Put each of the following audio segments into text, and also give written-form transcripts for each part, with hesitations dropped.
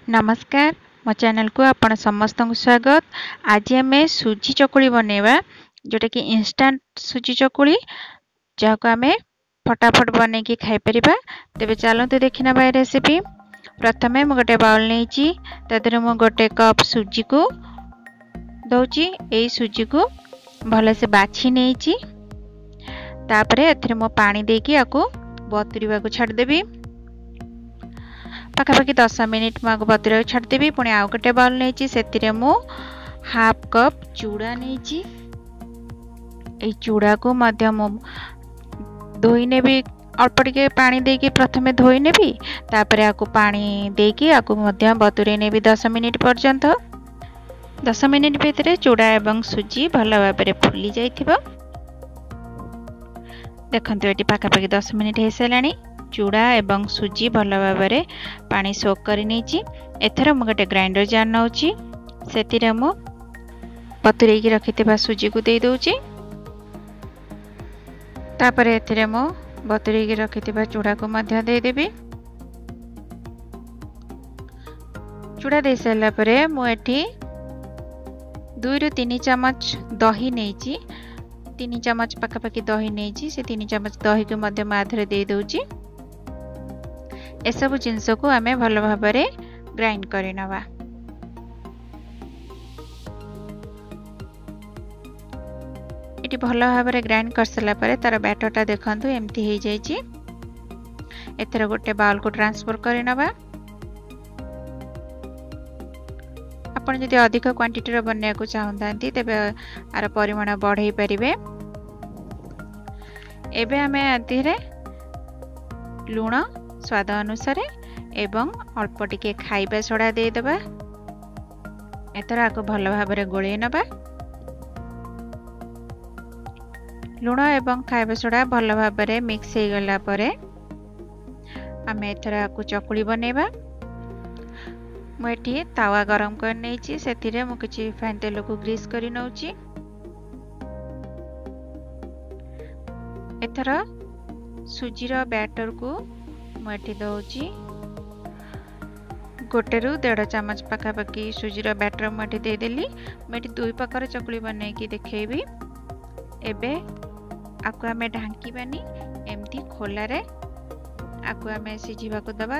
नमस्कार मो चैनल को आपण समस्त स्वागत। आज आम सुजी चकुली बनैबा जोटा कि इंस्टांट सुजी चकुली जहाँ आम फटाफट बन की खाई परिबा। तेबे चलते देखना बा रेसिपी। प्रथमे मु गोटे बाउल नहीं तादर मु गोटे कप सुजी को दौची। यही सुजी को भल से बाछी नहीं तापरे एथरे मो पानी देकी आकु बतुरिबा को छाड़देवी। पाखापाखि 10 मिनिट मुझे बतुरा छाड़देवी। पुणी आउ गोटे बाउल नहीं से मु हाफ कप चूड़ा नहीं चूड़ा को मु धोई नेबी। अल्प टिके पानी देकी प्रथमे धोई नेबी तापरे आकु पानी देकी आकु मध्य बतुरे नेबी 10 मिनिट पर्यंत। 10 मिनिट भितर चूड़ा एवं सुजी भल भाव फुली जाइथिबो। देखंतु एटी पाखापाखि 10 मिनिट हो साराणी। चूड़ा एवं सुजी भल भाव पानी सोक कर नहीं। एथर मु गोटे ग्राइंडर जार नौची से मु बतुरे रखि सुजी को दे दउची। तापर एथरे मु बतुरे रखि चूड़ा को मध्य दे देबी। चूड़ा दे सारा परे मु एठी 2 ରୁ 3 चम्मच दही नहीं 3 चम्मच पाखापाखि दही नहीं से 3 चम्मच दही को मध्य आधरे दे दउची। ए सब जिनस को आमे भल भाव ग्राइंड करनवा। इटी भल भाव ग्राइंड कर सारा परे तार बैटरटा देखंतु एमती हो जाइए। एथर गोटे बाउल को ट्रांसफर करनवा। आपण जदि अधिक क्वांटिटी रो बनया को चाहतांती तेबे आर परिमाण बढ़ाई परिबे। एबे आमे आतिरे लूण स्वाद अनुसार एवं अल्प टिके खाइबा सोडा दे देबा। एतर आको भल भाव गोळे नबा। लूण एवं खाइबा सोडा भल भाव मिक्स हो गला परे आमे एतर आको चकुली बनेबा। मुझे तावा गरम कर नहीं से मु किछि रिफाइन तेल को ग्रीस करी नउची। एथर सुजीर बैटर को मुझे दउची। 1 ରୁ 1.5 चम्मच पाखापाखि सुजीर बैटर मुझे देदेली। मुझे 2 प्रकार चकुली बनई की देखेबी। एबे आकु आमे ढांकी बानी एमती खोलारे आकु आमे सिझिबा को दबा।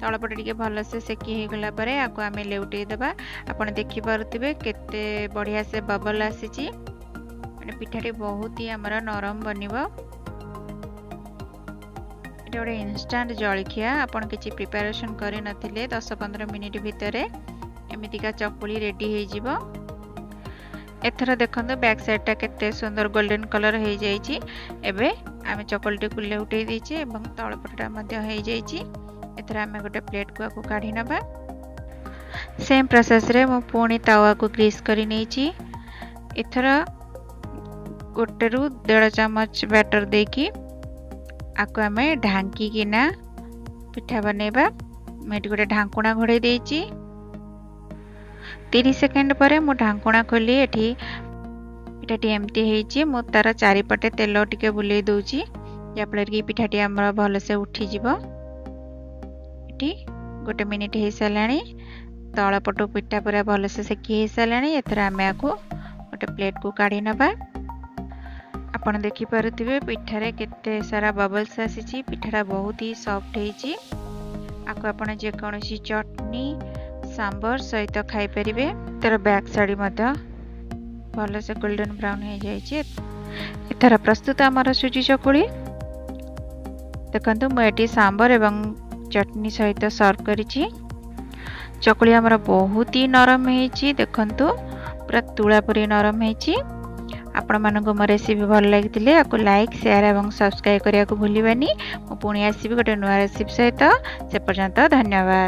तलपटे टिके भल से सेकी हो गला परे आकु आमे लेउटे देबा। आपण देखि पारुतिबे केते बढ़िया से बबल आसीची। माने पिठाटी बहुत ही हमरा नरम बनिबो। एटा ओडे इंस्टेंट जळखिया आपण किछि प्रिपरेशन करि नथिले 10-15 मिनिट भितरे एमितिका चकुली रेडी हो जिवो। एथर देखंतु बैक साइडटा केते सुंदर गोल्डन कलर हो जाइछि। एबे आमे चकुलटी को लेउटे दिछि एवं तलपटटा मध्य हो जाइछि। एथर आमे गोटे प्लेट को आकु काढी नबा। सेम प्रोसेस रे मु पुणी तावा को ग्रीस करी नैछि। एथर 1 ରୁ 1.5 चम्मच बैटर देकी आकु आमे ढांकी किना पिठा बनेबा। मेटी गोटे ढांकुणा घोड़े देछि। 30 सेकंड परे मु ढांकुणा खोली एठी पिठाटी एमती हेछि। मु तार चारिपटे तेल टिके बुले दउछि जाफल कि पिठाटी हमर भल से उठी जिवो। एठी 1 मिनिट हो साराणी। तल पटो पिठा पूरा भल से सेकी हो साराणी। एथर आमे आकु गोटे प्लेट को काढी नबा। आपण देखि पारुथिबे पिठारे केते सारा बबल्स आसीची। पिठाटा बहुत ही सॉफ्ट हेची। आकु आपण जे कोनोसी चटनी सांबर सहित खाई परिबे। तर बैक साइड मध्य भल से गोल्डन ब्राउन हो जाइए। एथर प्रस्तुत आमर सुजी चकुली देखंतु। मुझे सांबर एवं चटनी सहित सर्व करिछि। चकुली आमर बहुत ही नरम हेछि। देखंतु पूरा तुला पुरी नरम हेछि। आपण मानको मो रेसिपी भल लागितिले आकु लाइक शेयर एवं सब्सक्राइब करिया को भूलिबानी। मु पुणी आसीबी गोटे नुआ रेसिपी सहित। से पर्यंत धन्यवाद।